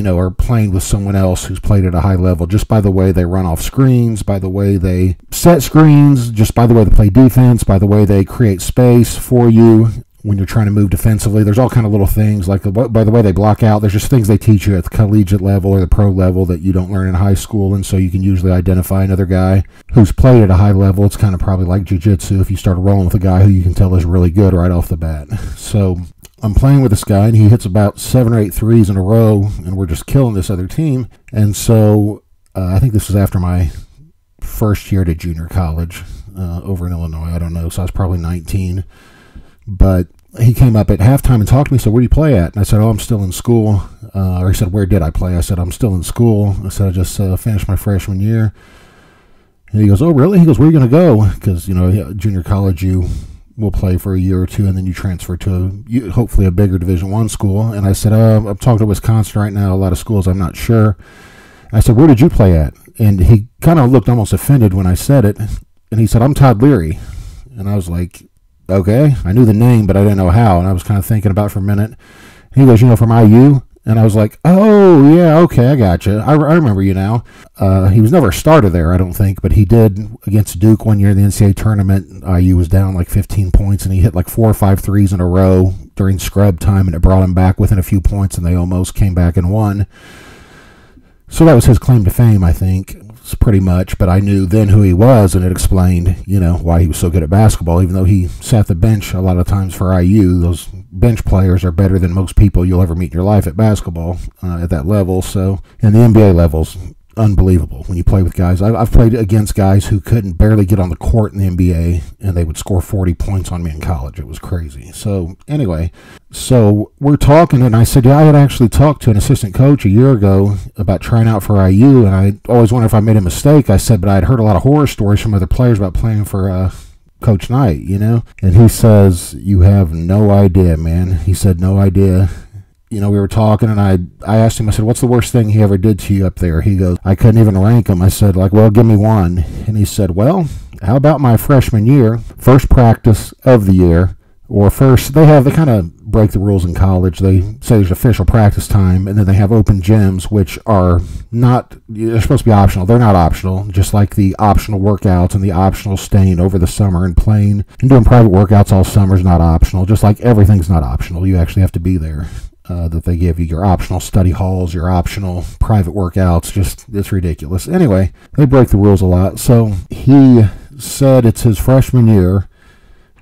are playing with someone else who's played at a high level, just by the way they run off screens, by the way they set screens, just by the way they play defense, by the way they create space for you when you're trying to move defensively. There's all kind of little things, like by the way they block out. There's just things they teach you at the collegiate level or the pro level that you don't learn in high school, and so you can usually identify another guy who's played at a high level. It's kind of probably like jiu-jitsu if you start rolling with a guy who you can tell is really good right off the bat. So I'm playing with this guy, and he hits about 7 or 8 threes in a row, and we're just killing this other team. And so I think this was after my first year to junior college over in Illinois. I don't know, so I was probably 19. But he came up at halftime and talked to me. Said, "Where do you play at?" And I said, "Oh, I'm still in school." Or he said, "Where did I play?" I said, "I'm still in school." I said, "I just finished my freshman year." And he goes, "Oh, really?" He goes, "Where are you going to go?" Because, junior college, you will play for a year or two, and then you transfer to hopefully a bigger Division I school. And I said, "I'm talking to Wisconsin right now. A lot of schools, I'm not sure." I said, "Where did you play at?" And he kind of looked almost offended when I said it. And he said, "I'm Todd Leary." And I was like, okay. I knew the name, but I didn't know how, and I was kind of thinking about it for a minute. He goes, "From IU?" And I was like, "Oh, yeah, okay, I gotcha. I remember you now." He was never a starter there, I don't think, but he did against Duke one year in the NCAA tournament. IU was down like 15 points, and he hit like 4 or 5 threes in a row during scrub time, and it brought him back within a few points, and they almost came back and won. So that was his claim to fame, I think, pretty much. But I knew then who he was, and it explained, why he was so good at basketball. Even though he sat the bench a lot of times for IU, those bench players are better than most people you'll ever meet in your life at basketball at that level. So, and the NBA levels, unbelievable when you play with guys. I've played against guys who couldn't barely get on the court in the NBA, and they would score 40 points on me in college. It was crazy. So anyway, so we're talking, and I said, yeah, I had actually talked to an assistant coach a year ago about trying out for IU, and I always wondered if I made a mistake. I said, but I'd heard a lot of horror stories from other players about playing for Coach Knight, And he says, "You have no idea, man." He said, "No idea." We were talking, and I asked him, I said, "What's the worst thing he ever did to you up there?" He goes, "I couldn't even rank him." I said, "Well, give me one." And he said, "Well, how about my freshman year, first practice of the year, or first," they kind of break the rules in college. They say there's official practice time, and then they have open gyms, which are they're supposed to be optional. They're not optional, just like the optional workouts and the optional staying over the summer and playing and doing private workouts all summer is not optional, just like everything's not optional. You actually have to be there. That they give you your optional study halls, your optional private workouts. It's ridiculous. Anyway, they break the rules a lot. So he said it's his freshman year,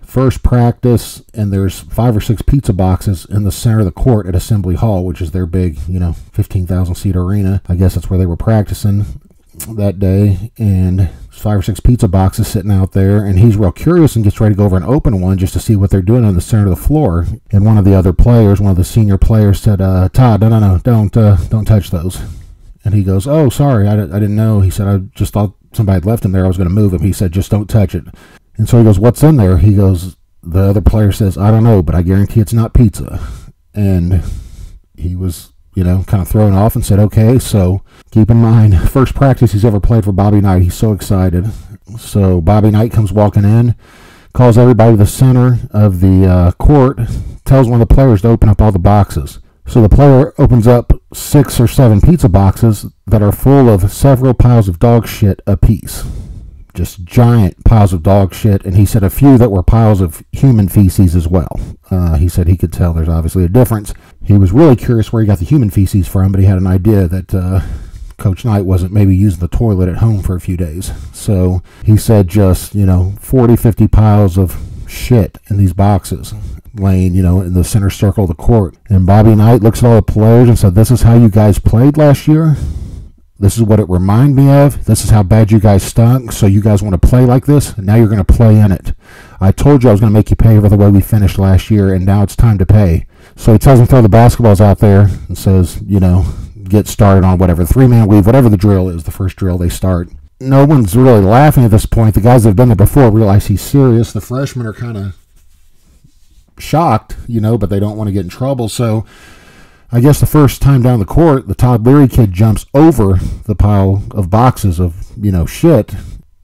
first practice, and there's 5 or 6 pizza boxes in the center of the court at Assembly Hall, which is their big, 15,000 seat arena. I guess that's where they were practicing that day, and 5 or 6 pizza boxes sitting out there, and he's real curious and gets ready to go over and open one just to see what they're doing on the center of the floor. And one of the senior players said, "Todd, no, don't touch those." And he goes, "Oh, sorry, I didn't know." He said, "I just thought somebody had left him there. I was going to move him." He said, "Just don't touch it." And so he goes, "What's in there?" He goes, the other player says, "I don't know, but I guarantee it's not pizza." And he was kind of thrown off and said, "Okay." So keep in mind, first practice he's ever played for Bobby Knight. He's so excited. So Bobby Knight comes walking in, calls everybody to the center of the court, tells one of the players to open up all the boxes. So the player opens up 6 or 7 pizza boxes that are full of several piles of dog shit apiece. Just giant piles of dog shit, and he said a few that were piles of human feces as well. He said he could tell there's obviously a difference. He was really curious where he got the human feces from, but he had an idea that Coach Knight wasn't maybe using the toilet at home for a few days. So he said just, 40, 50 piles of shit in these boxes laying, in the center circle of the court. And Bobby Knight looks at all the players and said, "This is how you guys played last year? This is what it reminded me of. This is how bad you guys stunk. So you guys want to play like this? Now you're going to play in it. I told you I was going to make you pay for the way we finished last year, and now it's time to pay. So he tells him to throw the basketballs out there and says, get started on whatever, 3-man weave, whatever the drill is, the first drill they start. No one's really laughing at this point. The guys that have been there before realize he's serious. The freshmen are kind of shocked, but they don't want to get in trouble. So I guess the first time down the court, the Todd Leary kid jumps over the pile of boxes of, shit,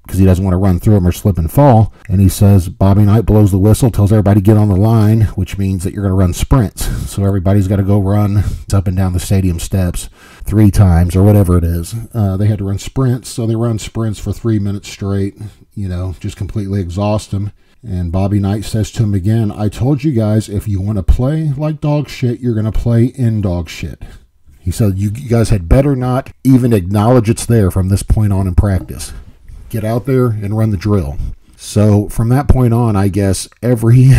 because he doesn't want to run through them or slip and fall. And he says, Bobby Knight blows the whistle, tells everybody to get on the line, which means that you're going to run sprints. So everybody's got to go run up and down the stadium steps 3 times or whatever it is. They had to run sprints, so they run sprints for 3 minutes straight, just completely exhaust them. And Bobby Knight says to him again, I told you guys, if you want to play like dog shit, you're going to play in dog shit. He said, you guys had better not even acknowledge it's there from this point on in practice. Get out there and run the drill. So from that point on, I guess every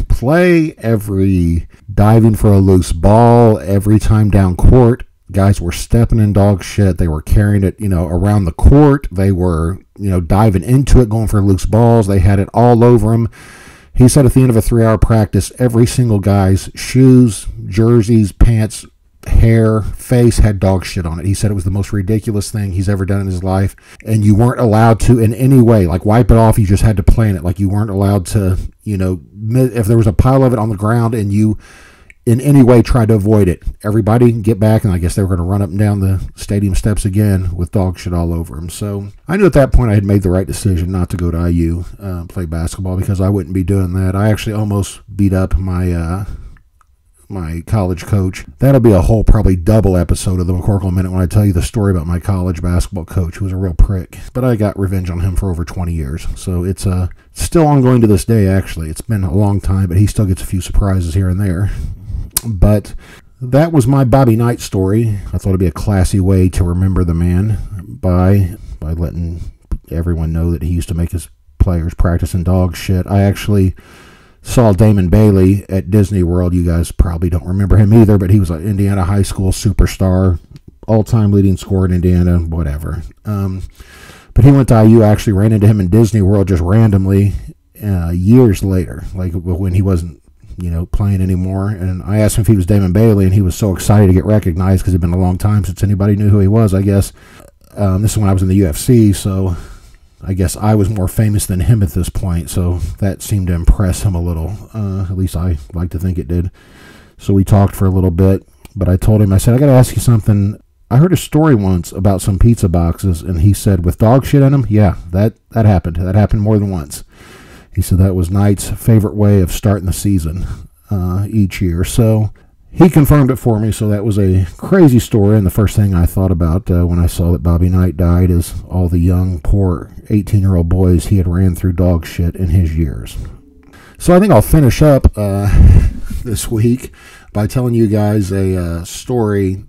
play, every diving for a loose ball, every time down court, guys were stepping in dog shit. They were carrying it, around the court. They were, diving into it, going for loose balls. They had it all over them. He said at the end of a 3-hour practice, every single guy's shoes, jerseys, pants, hair, face had dog shit on it. He said it was the most ridiculous thing he's ever done in his life. And you weren't allowed to in any way, like wipe it off. You just had to play in it. Like you weren't allowed to, if there was a pile of it on the ground and you in any way tried to avoid it, everybody get back, and I guess they were going to run up and down the stadium steps again with dog shit all over them. So I knew at that point I had made the right decision not to go to IU play basketball, because I wouldn't be doing that. I actually almost beat up my my college coach. That'll be a whole probably double episode of the McCorkle Minute when I tell you the story about my college basketball coach, who was a real prick. But I got revenge on him for over 20 years. So it's still ongoing to this day, actually. It's been a long time, but he still gets a few surprises here and there. But that was my Bobby Knight story. I thought it'd be a classy way to remember the man by letting everyone know that he used to make his players practice in dog shit. I actually saw Damon Bailey at Disney World. You guys probably don't remember him either, but he was an Indiana high school superstar, all-time leading scorer in Indiana, whatever. But he went to IU. I actually ran into him in Disney World just randomly years later, like when he wasn't playing anymore. And I asked him if he was Damon Bailey, and he was so excited to get recognized because it had been a long time since anybody knew who he was, I guess. This is when I was in the UFC, so I guess I was more famous than him at this point, so that seemed to impress him a little. At least I like to think it did. So we talked for a little bit, but I told him, I said, I got to ask you something. I heard a story once about some pizza boxes, and he said, with dog shit in them? Yeah, that happened. That happened more than once. He said that was Knight's favorite way of starting the season each year. So he confirmed it for me, so that was a crazy story. And the first thing I thought about when I saw that Bobby Knight died is all the young, poor 18-year-old boys he had ran through dog shit in his years. So I think I'll finish up this week by telling you guys a story.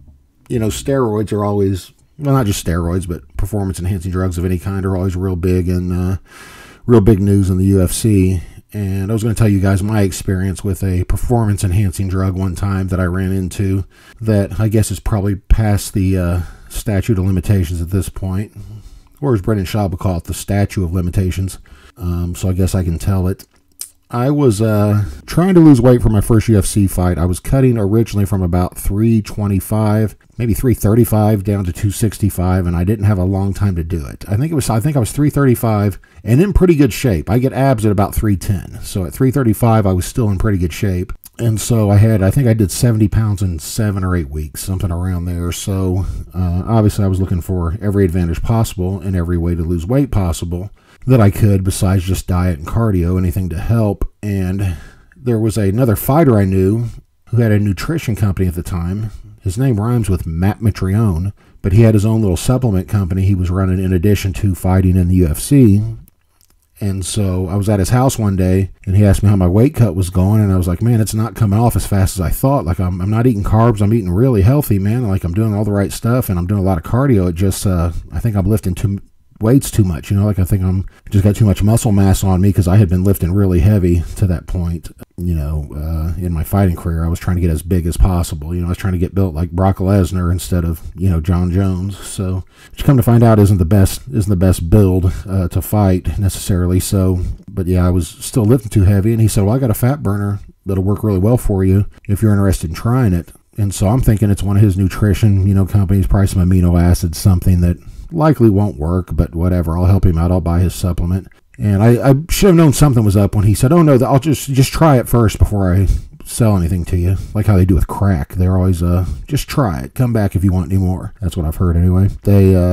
Steroids are always, well, not just steroids, but performance-enhancing drugs of any kind are always real big and real big news in the UFC. And I was going to tell you guys my experience with a performance-enhancing drug one time that I ran into that I guess is probably past the statute of limitations at this point. Or as Brendan Schaub would call it, the statute of limitations. So I guess I can tell it. I was trying to lose weight for my first UFC fight. I was cutting originally from about 325, maybe 335 down to 265, and I didn't have a long time to do it. I think I was 335 and in pretty good shape. I get abs at about 310. So at 335, I was still in pretty good shape. And so I think I did 70 pounds in 7 or 8 weeks, something around there. So obviously I was looking for every advantage possible and every way to lose weight possible that I could, besides just diet and cardio, anything to help. And there was another fighter I knew who had a nutrition company at the time. His name rhymes with Matt Mitrione, but he had his own little supplement company he was running in addition to fighting in the UFC. And so I was at his house one day, and he asked me how my weight cut was going, and I was like, man, it's not coming off as fast as I thought. Like, I'm not eating carbs. I'm eating really healthy, man. Like, I'm doing all the right stuff, and I'm doing a lot of cardio. It just, I think I'm lifting weights too much, like I think I'm just got too much muscle mass on me because I had been lifting really heavy to that point. in my fighting career. I was trying to get as big as possible. You know, I was trying to get built like Brock Lesnar instead of, you know, John Jones. So, which come to find out isn't the best build to fight necessarily. So, but yeah, I was still lifting too heavy. And he said, well, I got a fat burner that'll work really well for you if you're interested in trying it. And so I'm thinking it's one of his nutrition, you know, companies, probably some amino acids, something that likely won't work, but whatever. I'll help him out. I'll buy his supplement. And I should have known something was up when he said, oh, no, I'll just try it first before I sell anything to you. Like how they do with crack. They're always, just try it. Come back if you want any more. That's what I've heard anyway.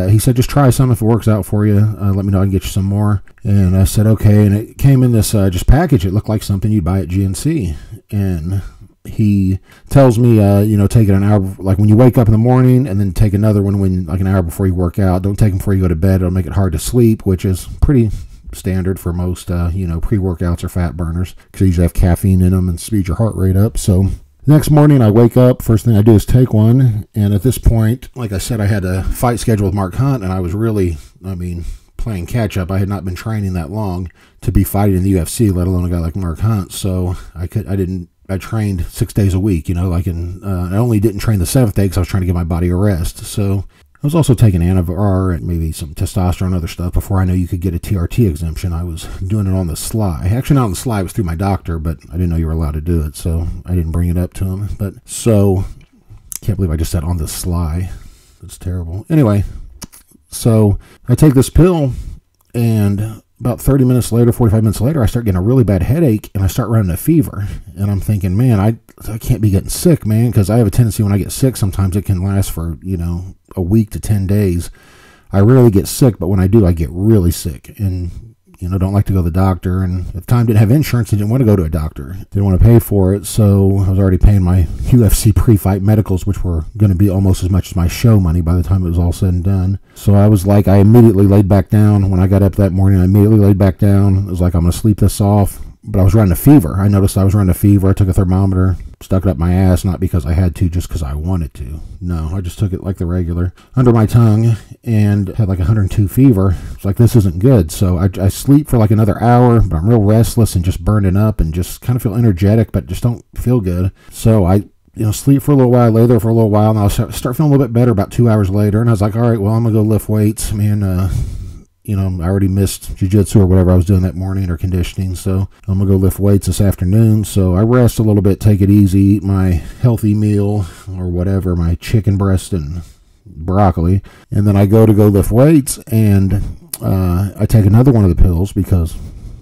He said, just try some. If it works out for you, let me know. I can get you some more. And I said, okay. And it came in this just package. It looked like something you'd buy at GNC. And he tells me, you know, take it an hour, like when you wake up in the morning, and then take another one when like an hour before you work out. Don't take them before you go to bed. It'll make it hard to sleep, which is pretty standard for most, you know, pre-workouts or fat burners, because they usually have caffeine in them and speed your heart rate up. So next morning I wake up, first thing I do is take one. And at this point, like I said, I had a fight scheduled with Mark Hunt, and I was really, playing catch up. I had not been training that long to be fighting in the UFC, let alone a guy like Mark Hunt. So I trained 6 days a week, you know, I only didn't train the 7th day because I was trying to give my body a rest. So I was also taking Anavar and maybe some testosterone and other stuff before I knew you could get a TRT exemption. I was doing it on the sly. Actually, not on the sly. It was through my doctor, but I didn't know you were allowed to do it, so I didn't bring it up to him. But so, can't believe I just said on the sly. It's terrible. Anyway, so I take this pill, and about 30 minutes later, 45 minutes later, I start getting a really bad headache, and I start running a fever. And I'm thinking, man, I can't be getting sick, man, because I have a tendency when I get sick, sometimes it can last for, you know, a week to 10 days. I rarely get sick, but when I do, I get really sick. And, you know, don't like to go to the doctor. And at the time, didn't have insurance. I didn't want to go to a doctor. Didn't want to pay for it. So I was already paying my UFC pre-fight medicals, which were going to be almost as much as my show money by the time it was all said and done. So I was like, I immediately laid back down. When I got up that morning, I immediately laid back down. It was like, I'm going to sleep this off. But I was running a fever. I noticed I was running a fever. I took a thermometer, stuck it up my ass, not because I had to, just because I wanted to. No, I just took it like the regular, under my tongue, and had like 102 fever. It's like, this isn't good. So I sleep for like another hour, but I'm real restless and just burning up and just kind of feel energetic, but just don't feel good. So I sleep for a little while, lay there for a little while, and I'll start feeling a little bit better about 2 hours later. And I was like, all right, well, I'm going to go lift weights. Man, you know, I already missed jiu-jitsu or whatever I was doing that morning or conditioning, so I'm going to go lift weights this afternoon. So I rest a little bit, take it easy, eat my healthy meal or whatever, my chicken breast and broccoli, and then I go lift weights, and I take another one of the pills because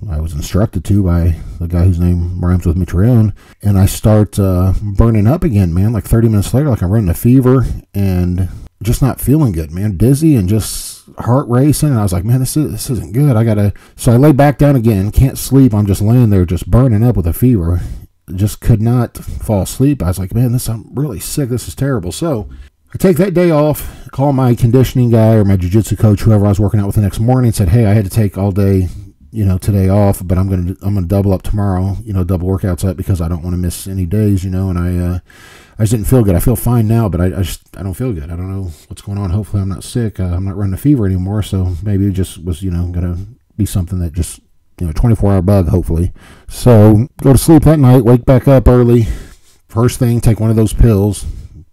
I was instructed to by the guy whose name rhymes with Mitrione, and I start burning up again, man, like 30 minutes later, like I'm running a fever and just not feeling good, man, dizzy and just heart racing. And I was like, man, this isn't good. So I lay back down again, can't sleep. I'm just laying there just burning up with a fever. Just could not fall asleep. I was like, man, I'm really sick. This is terrible. So I take that day off, call my conditioning guy or my jiu-jitsu coach, whoever I was working out with the next morning, said, hey, I had to take all day, you know, today off, but I'm gonna double up tomorrow, you know, double workouts up because I don't want to miss any days, you know. And I just didn't feel good. I feel fine now, but I don't feel good. I don't know what's going on. Hopefully I'm not sick. I'm not running a fever anymore, so maybe it just was, you know, gonna be something that just, you know, 24-hour bug, hopefully. So go to sleep that night, wake back up early, first thing, take one of those pills.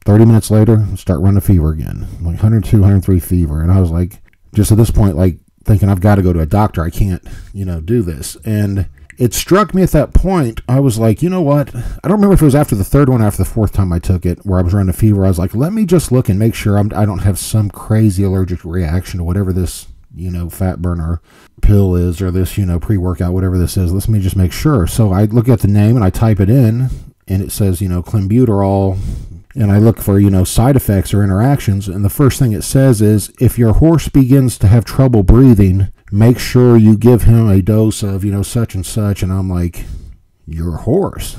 30 minutes later, start running a fever again, like 102, 103 fever. And I was like, just at this point, like thinking I've got to go to a doctor. I can't, you know, do this. And it struck me at that point, I was like, you know what? I don't remember if it was after the third one or after the fourth time I took it, where I was running a fever. I was like, let me just look and make sure I don't have some crazy allergic reaction to whatever this, you know, fat burner pill is, or this, you know, pre-workout, whatever this is. Let me just make sure. So I look at the name and I type it in, and it says, you know, clenbuterol. And I look for, you know, side effects or interactions. And the first thing it says is, if your horse begins to have trouble breathing, make sure you give him a dose of, you know, such and such. And I'm like, your horse?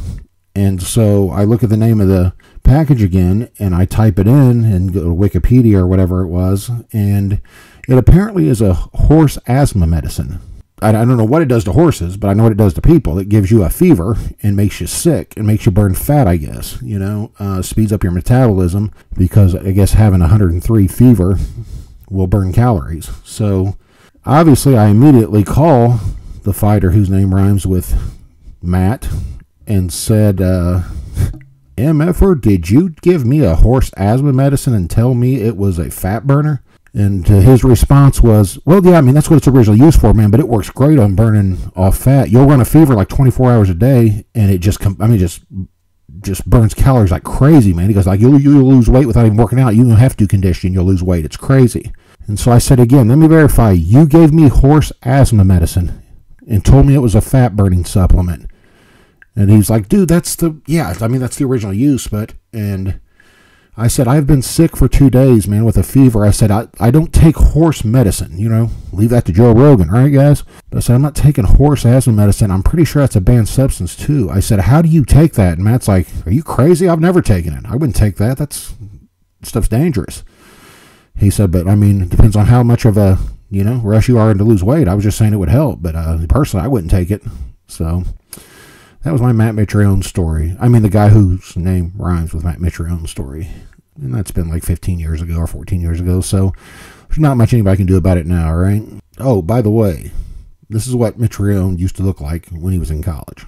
And so I look at the name of the package again, and I type it in and go to Wikipedia or whatever it was. And it apparently is a horse asthma medicine. I don't know what it does to horses, but I know what it does to people. It gives you a fever and makes you sick and makes you burn fat, I guess, you know, speeds up your metabolism, because I guess having 103 fever will burn calories. So obviously I immediately call the fighter whose name rhymes with Matt, and said, MFer, did you give me a horse asthma medicine and tell me it was a fat burner? And his response was, well, yeah, I mean, that's what it's originally used for, man, but it works great on burning off fat. You'll run a fever like 24 hours a day, and it just burns calories like crazy, man. He goes, like, you'll lose weight without even working out. You don't have to do conditioning. You'll lose weight. It's crazy. And so I said again, let me verify. You gave me horse asthma medicine and told me it was a fat-burning supplement. And he's like, dude, that's the original use, and I said, I've been sick for 2 days, man, with a fever. I said, I don't take horse medicine, leave that to Joe Rogan, right, guys? But I said, I'm not taking horse asthma medicine. I'm pretty sure that's a banned substance, too. I said, how do you take that? And Matt's like, are you crazy? I've never taken it. I wouldn't take that. Stuff's dangerous. He said, but, I mean, it depends on how much of a, rush you are to lose weight. I was just saying it would help, but personally, I wouldn't take it. So that was my Matt Mitrione story. I mean, the guy whose name rhymes with Matt Mitrione story. And that's been like 15 years ago or 14 years ago, so there's not much anybody can do about it now, right? Oh, by the way, this is what Mitrione used to look like when he was in college.